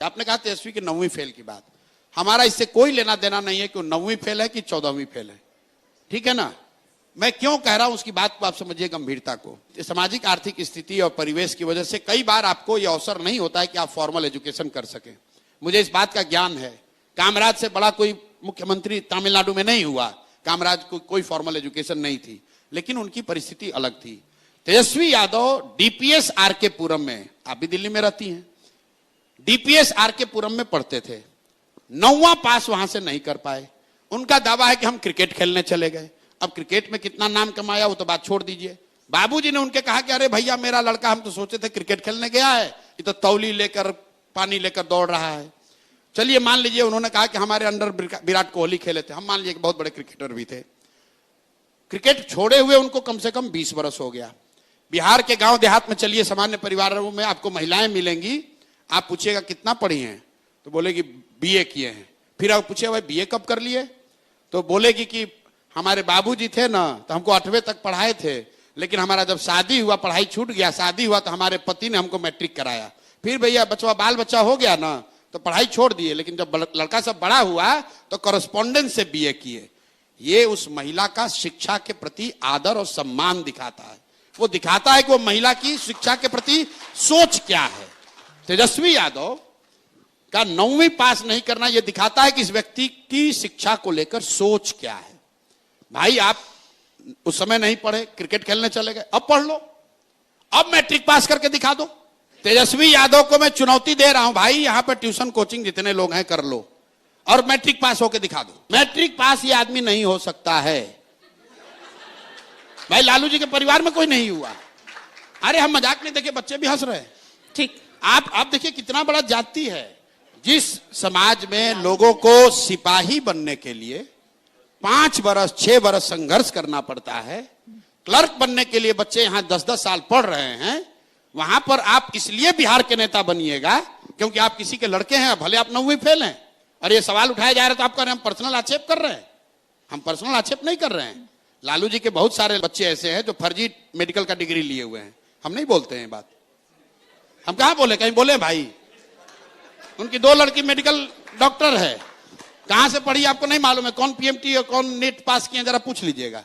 आपने कहा तेजस्वी की 9वीं फेल की बात, हमारा इससे कोई लेना देना नहीं है कि वो 9वीं फेल है कि 14वीं फेल है, ठीक है ना। मैं क्यों कह रहा हूं उसकी बात को आप समझिए गंभीरता को। सामाजिक आर्थिक स्थिति और परिवेश की वजह से कई बार आपको यह अवसर नहीं होता है कि आप फॉर्मल एजुकेशन कर सके। मुझे इस बात का ज्ञान है। कामराज से बड़ा कोई मुख्यमंत्री तमिलनाडु में नहीं हुआ, कामराज को कोई फॉर्मल एजुकेशन नहीं थी, लेकिन उनकी परिस्थिति अलग थी। तेजस्वी यादव डीपीएस आरके पुरम में, आप भी दिल्ली में रहती हैं, डीपीएस आरके पुरम में पढ़ते थे, 9वां पास वहां से नहीं कर पाए। उनका दावा है कि हम क्रिकेट खेलने चले गए। अब क्रिकेट में कितना नाम कमाया वो तो बात छोड़ दीजिए। बाबूजी ने उनके कहा कि अरे भैया मेरा लड़का, हम तो सोचे थे क्रिकेट खेलने गया है, ये तो तौली लेकर पानी लेकर दौड़ रहा है। चलिए मान लीजिए उन्होंने कहा कि हमारे अंडर विराट कोहली खेले थे, हम मान लीजिए बहुत बड़े क्रिकेटर भी थे। क्रिकेट छोड़े हुए उनको कम से कम 20 वर्ष हो गया। बिहार के गांव देहात में चलिए, सामान्य परिवारों में आपको महिलाएं मिलेंगी, आप पूछिएगा कितना पढ़ी हैं तो बोलेगी बीए किए हैं। फिर आप पूछे भाई बीए कब कर लिए तो बोलेगी कि हमारे बाबूजी थे ना तो हमको 8वीं तक पढ़ाए थे, लेकिन हमारा जब शादी हुआ पढ़ाई छूट गया, शादी हुआ तो हमारे पति ने हमको मैट्रिक कराया, फिर भैया बचवा बाल बच्चा हो गया ना तो पढ़ाई छोड़ दिए, लेकिन जब लड़का सब बड़ा हुआ तो कॉरेस्पॉन्डेंस से बीए किए। ये उस महिला का शिक्षा के प्रति आदर और सम्मान दिखाता है। वो दिखाता है कि वो महिला की शिक्षा के प्रति सोच क्या है। तेजस्वी यादव का 9वीं पास नहीं करना यह दिखाता है कि इस व्यक्ति की शिक्षा को लेकर सोच क्या है। भाई आप उस समय नहीं पढ़े, क्रिकेट खेलने चले गए, अब पढ़ लो, अब मैट्रिक पास करके दिखा दो। तेजस्वी यादव को मैं चुनौती दे रहा हूं, भाई यहां पर ट्यूशन कोचिंग जितने लोग हैं कर लो और मैट्रिक पास होकर दिखा दो। मैट्रिक पास ये आदमी नहीं हो सकता है। भाई लालू जी के परिवार में कोई नहीं हुआ। अरे हम मजाक नहीं, देखिए बच्चे भी हंस रहे हैं। ठीक, आप देखिए कितना बड़ा जाति है। जिस समाज में लोगों को सिपाही बनने के लिए 5 वर्ष 6 वर्ष संघर्ष करना पड़ता है, क्लर्क बनने के लिए बच्चे यहां 10-10 साल पढ़ रहे हैं, वहां पर आप इसलिए बिहार के नेता बनिएगा क्योंकि आप किसी के लड़के हैं, भले आप 9वीं फेल हैं। और ये सवाल उठाया जा रहा है तो आप कह रहे हैं हम पर्सनल आक्षेप कर रहे हैं। हम पर्सनल आक्षेप नहीं कर रहे हैं। लालू जी के बहुत सारे बच्चे ऐसे हैं जो फर्जी मेडिकल का डिग्री लिए हुए हैं। हम नहीं बोलते हैं बात, हम कहां बोले, कहीं बोले भाई। उनकी 2 लड़की मेडिकल डॉक्टर है, कहां से पढ़ी आपको नहीं मालूम है, कौन पीएमटी और कौन नीट पास किए जरा पूछ लीजिएगा।